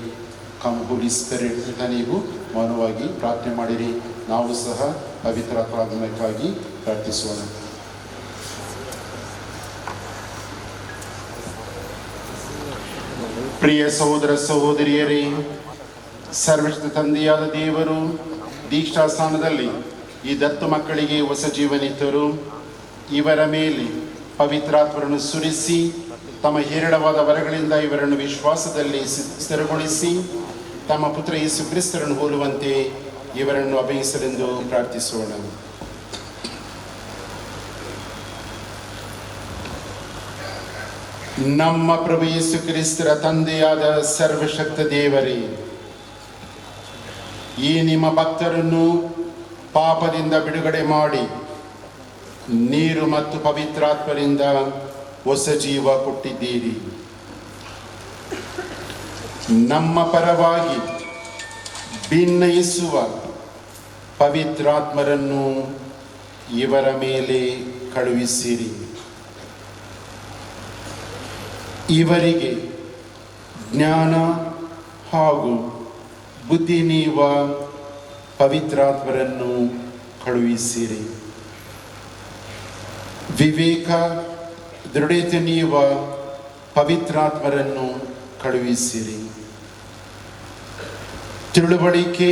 ಕಮ್ ಹೋಲಿ ಸ್ಪಿರಿಟ್ ಅಂತ ನೀವು ಮೌನವಾಗಿ ಪ್ರಾರ್ಥನೆ ಮಾಡಿರಿ. ನಾವು ಸಹ ಪವಿತ್ರಾತ್ಮರ ಆಗಮನಕ್ಕಾಗಿ ಪ್ರಾರ್ಥಿಸೋಣ. ಪ್ರಿಯ ಸಹೋದರ ಸಹೋದರಿಯರೇ, ಸರ್ವಶಕ್ತ ತಂದೆಯಾದ ದೇವರು ದೀಕ್ಷಾಸ್ಥಾನದಲ್ಲಿ ಈ ದತ್ತು ಮಕ್ಕಳಿಗೆ ಹೊಸ ಜೀವನಿತ್ತರು. ಇವರ ಮೇಲೆ ಪವಿತ್ರಾತ್ಮರನ್ನು ಸುರಿಸಿ ತಮ್ಮ ಹೇರಳವಾದ ವರಗಳಿಂದ ಇವರನ್ನು ವಿಶ್ವಾಸದಲ್ಲಿ ಸ್ಥಿರಗೊಳಿಸಿ ತಮ್ಮ ಪುತ್ರ ಯೇಸು ಕ್ರಿಸ್ತರನ್ನು ಹೋಲುವಂತೆ ಇವರನ್ನು ಅಭಯಿಸಲೆಂದು ಪ್ರಾರ್ಥಿಸೋಣ. ನಮ್ಮ ಪ್ರಭು ಯೇಸು ಕ್ರಿಸ್ತರ ತಂದೆಯಾದ ಸರ್ವಶಕ್ತ ದೇವರೇ, ಈ ನಿಮ್ಮ ಭಕ್ತರನ್ನು ಪಾಪದಿಂದ ಬಿಡುಗಡೆ ಮಾಡಿ ನೀರು ಮತ್ತು ಪವಿತ್ರಾತ್ಮರಿಂದ ಹೊಸ ಜೀವ ಕೊಟ್ಟಿದ್ದೀರಿ. ನಮ್ಮ ಪರವಾಗಿ ಭಿನ್ನಯಿಸುವ ಪವಿತ್ರಾತ್ಮರನ್ನು ಇವರ ಮೇಲೆ ಕಳುಹಿಸಿರಿ. ಇವರಿಗೆ ಜ್ಞಾನ ಹಾಗೂ ಬುದ್ಧಿ ನೀವ ಪವಿತ್ರಾತ್ಮರನ್ನು ಕಳುಹಿಸಿರಿ. ವಿವೇಕ ದೃಢತೆ ನೀವ ಪವಿತ್ರಾತ್ಮರನ್ನು ಕಳುಹಿಸಿರಿ. ತಿಳುವಳಿಕೆ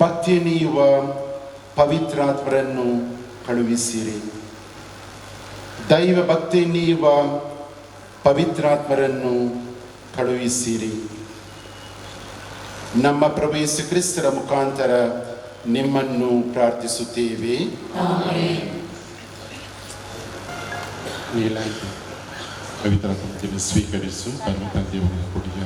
ಭಕ್ತಿ ನೀವ ಪವಿತ್ರಾತ್ಮರನ್ನು ಕಳುಹಿಸಿರಿ. ದೈವ ಭಕ್ತಿ ನೀವ ಪವಿತ್ರಾತ್ಮರನ್ನು ಕಳುಹಿಸಿರಿ. ನಮ್ಮ ಪ್ರಭು ಯೇಸು ಕ್ರಿಸ್ತರ ಮುಖಾಂತರ ನಿಮ್ಮನ್ನು ಪ್ರಾರ್ಥಿಸುತ್ತೇವೆ. ಪವಿತ್ರಾತ್ಮವನ್ನು ಸ್ವೀಕರಿಸು. ಪರಮ ತಂದೆಯವರ ಕೊಡುಗೆ.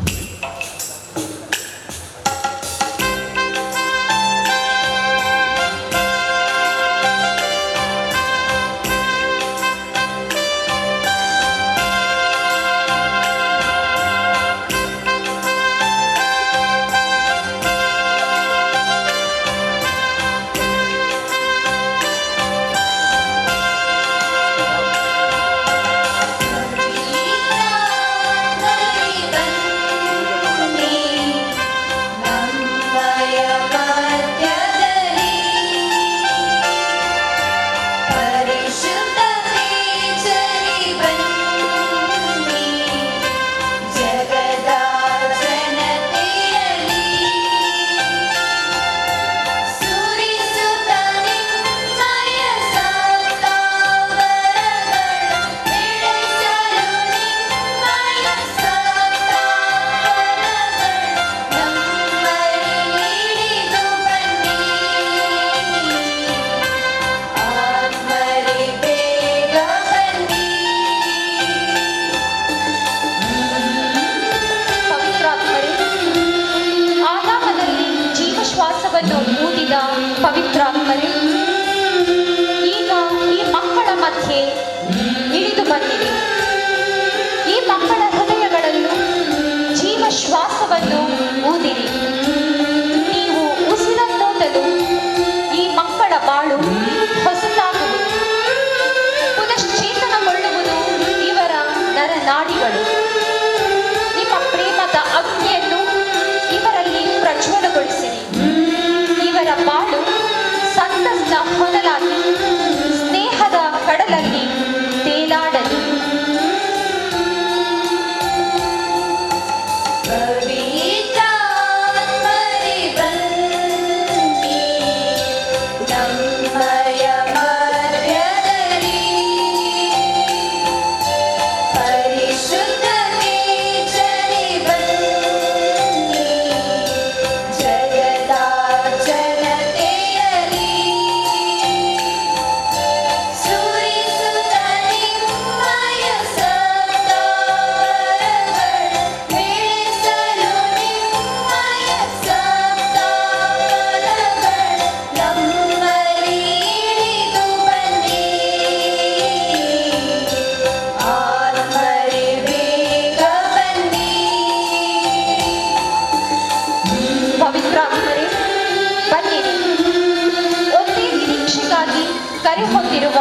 ಕರೆ ಹೊಂದಿರುವ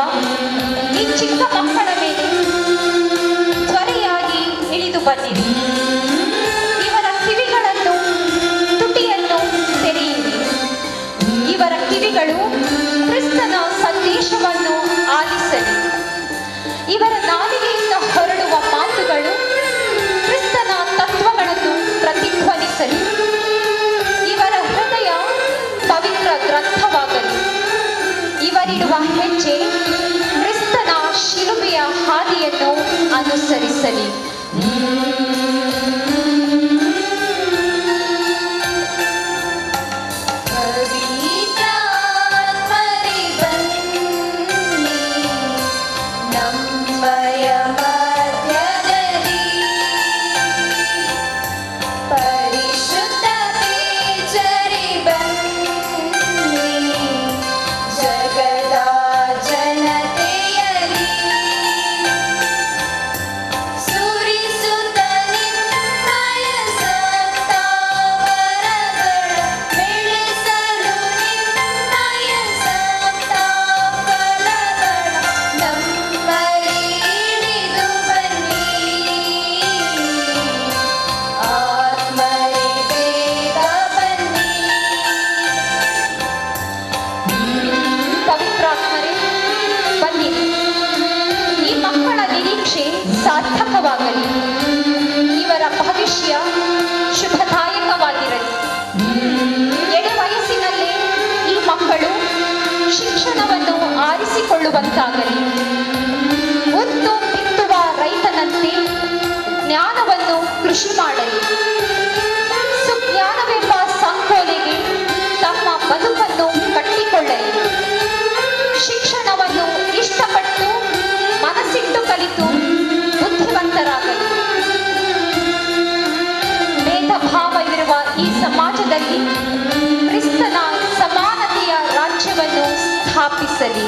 ಈ ಚಿಕ್ಕ ಮಕ್ಕಳ ಮೇಲೆ ತ್ವರೆಯಾಗಿ ಇಳಿದು ಬಂದಿರಿ. ಇವರ ಕಿವಿಗಳನ್ನು ತುಟಿಯನ್ನು ತೆರೆಯಿರಿ. ಇವರ ಕಿವಿಗಳು ಕ್ರಿಸ್ತನ ಸಂದೇಶವನ್ನು ಆಲಿಸಲಿ. ಇವರ ನಾಲಿಗೆಯಿಂದ ಹೊರಡುವ ಮಾತುಗಳು ಕ್ರಿಸ್ತನ ತತ್ವಗಳನ್ನು ಪ್ರತಿಧ್ವನಿಸಲಿ. ಇವರ ಹೃದಯ ಪವಿತ್ರ ಗ್ರಂಥವಾಗಲಿ. ಇವರಿರುವ ಹೆಜ್ಜೆ ಕ್ರಿಸ್ತನ ಶಿಲುಬೆಯ ಹಾದಿಯನ್ನು ಅನುಸರಿಸಲಿ. ಸಾರ್ಥಕವಾಗಲಿ. ಇವರ ಭವಿಷ್ಯ ಶುಭದಾಯಕವಾಗಿರಲಿ. ಎಳೆ ವಯಸ್ಸಿನಲ್ಲೇ ಈ ಮಕ್ಕಳು ಶಿಕ್ಷಣವನ್ನು ಆರಿಸಿಕೊಳ್ಳುವಂತಾಗಲಿ. ಉತ್ತು ಬಿತ್ತುವ ರೈತನಂತೆ ಜ್ಞಾನವನ್ನು ಕೃಷಿ ಮಾಡಲಿ. ಸುಜ್ಞಾನವೆಂಬ ಸಂಕೋಲೆಗೆ ತಮ್ಮ ಬದುಕನ್ನು ಕಟ್ಟಿಕೊಳ್ಳಲಿ. ಶಿಕ್ಷಣವನ್ನು ಇಷ್ಟಪಟ್ಟು ಮನಸ್ಸಿಟ್ಟು ಕಲಿತು ಬುದ್ಧಿವಂತರಾಗಲಿ. ಭೇದ ಭಾವವಿರುವ ಈ ಸಮಾಜದಲ್ಲಿ ಕ್ರಿಸ್ತನ ಸಮಾನತೆಯ ರಾಜ್ಯವನ್ನು ಸ್ಥಾಪಿಸಲಿ.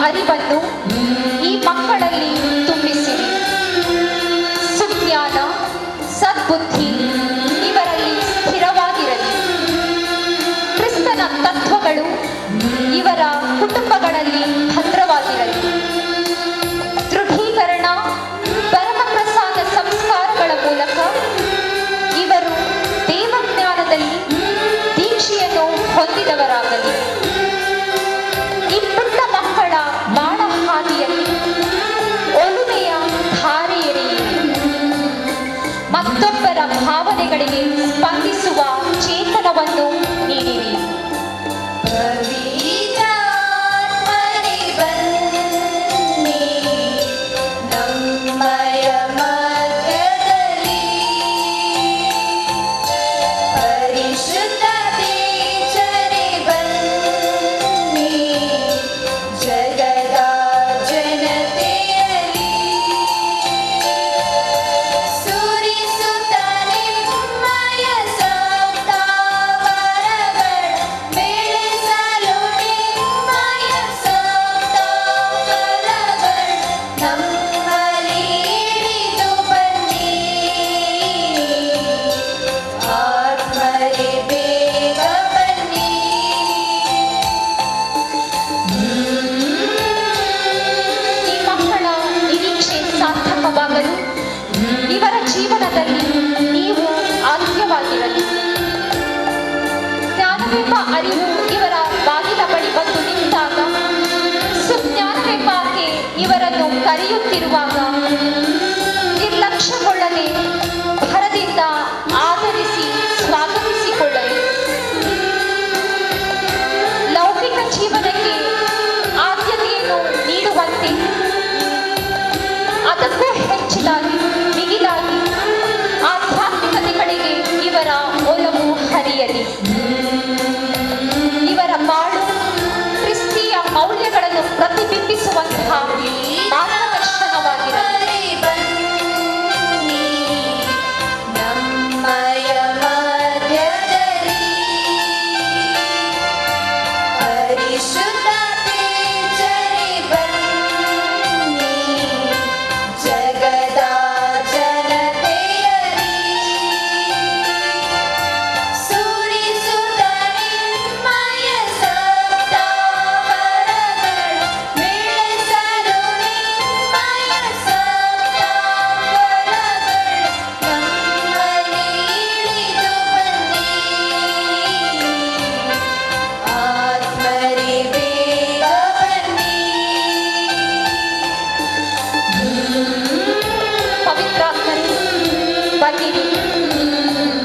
ಅರಿವನ್ನು ಈ ಮಕ್ಕಳಲ್ಲಿ ತುಂಬಿಸಿರಿ. ಸುಜ್ಞಾನ, ಸದ್ಬುದ್ಧಿ ಇವರಲ್ಲಿ ಸ್ಥಿರವಾಗಿರಲಿ. ಕ್ರಿಸ್ತನ ತತ್ವಗಳು ಇವರ ಕುಟುಂಬಗಳಲ್ಲಿ ಭದ್ರವಾಗಿರಲಿ. ದೃಢೀಕರಣ, ಪರಮಪ್ರಸಾದ ಸಂಸ್ಕಾರಗಳ ಮೂಲಕ ಇವರು ದೇವಜ್ಞಾನದಲ್ಲಿ ದೀಕ್ಷೆಯನ್ನು ಹೊಂದಿದವರಾಗಲಿ. ಈ ಪುಟ್ಟ ಮಕ್ಕಳ ಬಾಳ ಹಾದಿಯಲ್ಲಿ ಒಲುಮೆಯ ಧಾರೆ ಎರೆಯಿರಿ. ಮತ್ತೊಬ್ಬರ ಭಾವನೆಗಳಿಗೆ ಸ್ಪಂದಿಸುವ ಚೇತನವನ್ನು ನೀಡಿರಿ. ಇವರ ಜೀವನದಲ್ಲಿ ನೀವು ಆದ್ಯವಾಗಿರಲಿ. ಜ್ಞಾನವೆಂಬ ಅರಿವು ಇವರ ಬಾಗಿಲ ಬಳಿ ಬಂದು ನಿಂತಾಗ, ಸುಜ್ಞಾನವೆಂಬಾಕೆ ಇವರನ್ನು ಕರೆಯುತ್ತಿರುವಾಗ ನಿರ್ಲಕ್ಷ್ಯಗೊಳ್ಳದೆ ಭರದಿಂದ ಆದರಿಸಿ ನಡೆಯಲಿ. ಇವರ ಬಾಳು ಕ್ರಿಸ್ತಿಯ ಮೌಲ್ಯಗಳನ್ನು ಪ್ರತಿಬಿಂಬಿಸುವಂತಹ ಮಾರ್ಗದರ್ಶನವಾಗಿರಲಿ.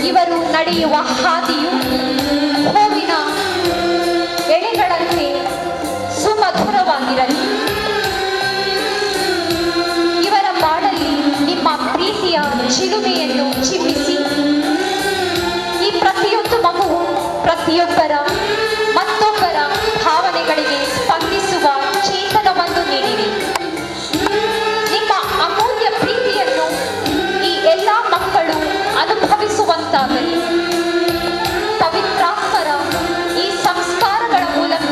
ಇವರು ನಡೆಯುವ ಹಾದಿಯು ಹೂವಿನ ಎಳೆಗಳಂತೆ ಸುಮಧುರವಾಗಿರಲಿ. ಇವರ ಬಾಳಲ್ಲಿ ನಿಮ್ಮ ಪ್ರೀತಿಯ ಚಿಲುಮೆಯನ್ನು ಚಿಮ್ಮಿಸಿ ಈ ಪ್ರತಿಯೊಂದು ಮಗುವು ಪ್ರತಿಯೊಬ್ಬರ ಮತ್ತೊಬ್ಬರ ಭಾವನೆಗಳಿಗೆ ಸ್ಪಂದಿಸುವ ಚೇತನವನ್ನು ನೀಡಿರಿ. ನಿಮ್ಮ ಅಮೂಲ್ಯ ಪ್ರೀತಿಯನ್ನು ಈ ಎಲ್ಲ ಮಕ್ಕಳು ಅನುಭವಿಸುವಂತಾಗಲಿ. ಪವಿತ್ರಾತ್ಮರ ಈ ಸಂಸ್ಕಾರಗಳ ಮೂಲಕ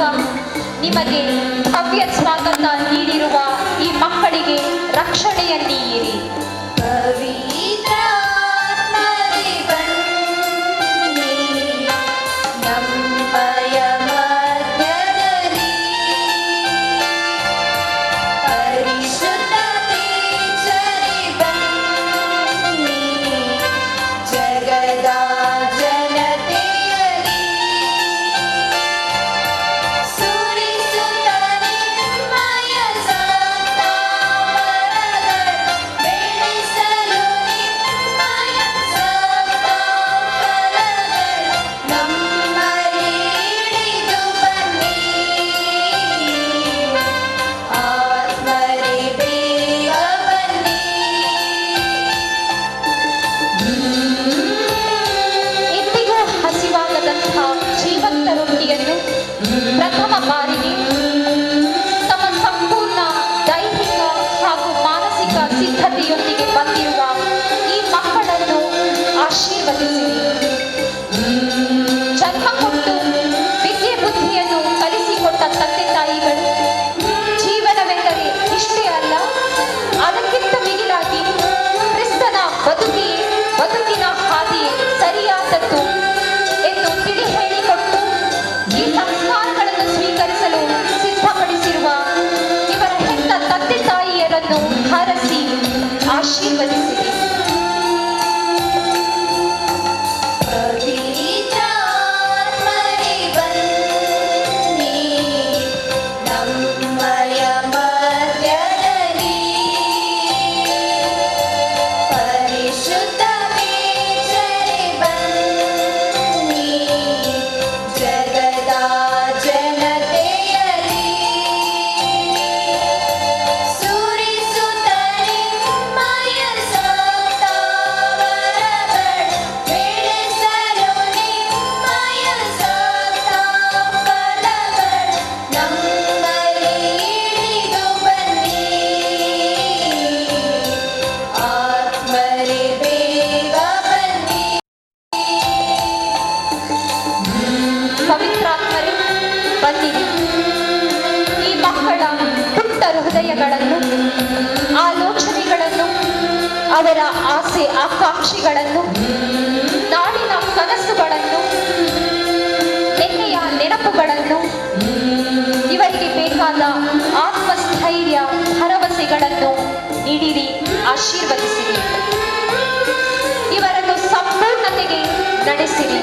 ನಿಮಗೆ ಭವ್ಯ ಸ್ವಾಗತ ನೀಡಿರುವ ಈ ಮಕ್ಕಳಿಗೆ ರಕ್ಷಣೆಯನ್ನೀಯಿರಿ. ಪ್ರಥಮ ಬಾರಿಗೆ ತಮ್ಮ ಸಂಪೂರ್ಣ ದೈಹಿಕ ಹಾಗೂ ಮಾನಸಿಕ ಸಿದ್ಧತೆಯೊಂದಿಗೆ ಬಂದಿರುವ ಈ ಮಕ್ಕಳನ್ನು ಆಶೀರ್ವದಿಸಿರಿ. ಜನ್ಮ ಕೊಟ್ಟು ವಿದ್ಯೆ ಬುದ್ಧಿಯನ್ನು ಕಲಿಸಿಕೊಟ್ಟ ತಂದೆ ತಾಯಿಗಳು ಜೀವನವೆಂದರೆ ಇಷ್ಟೇ ಅಲ್ಲ, ಅದಕ್ಕಿಂತ ಮಿಗಿಲಾಗಿ ಕ್ರಿಸ್ತನ ಬದುಕಿನ ಹಾದಿಯೇ ಸರಿಯಾದದ್ದು ಎಂದು ತಿಳಿ ಹೇಳಿಕೊಟ್ಟು ಈ ಸಂಸ್ಕಾರಗಳನ್ನು ಸ್ವೀಕರಿಸಲು ಸಿದ್ಧಪಡಿಸಿರುವ ಇವರ ಹೆತ್ತ ತಂದೆ ತಾಯಿಯರನ್ನು ಹರಸಿ ಆಶೀರ್ವದಿಸಿರಿ. ಪವಿತ್ರಾತ್ಮರೇ ಬಂದಿರಿ. ಈ ಮಕ್ಕಳ ಪುಟ್ಟ ಹೃದಯಗಳನ್ನು, ಆಲೋಚನೆಗಳನ್ನು, ಅವರ ಆಸೆ ಆಕಾಂಕ್ಷೆಗಳನ್ನು, ನಾಡಿನ ಕನಸುಗಳನ್ನು, ನಿನ್ನೆಯ ನೆನಪುಗಳನ್ನು, ಇವರಿಗೆ ಬೇಕಾದ ಆತ್ಮಸ್ಥೈರ್ಯ ಭರವಸೆಗಳನ್ನು ನೀಡಿರಿ, ಆಶೀರ್ವದಿಸಿರಿ. ಇವರನ್ನು ಸಂಪೂರ್ಣತೆಗೆ ನಡೆಸಿರಿ.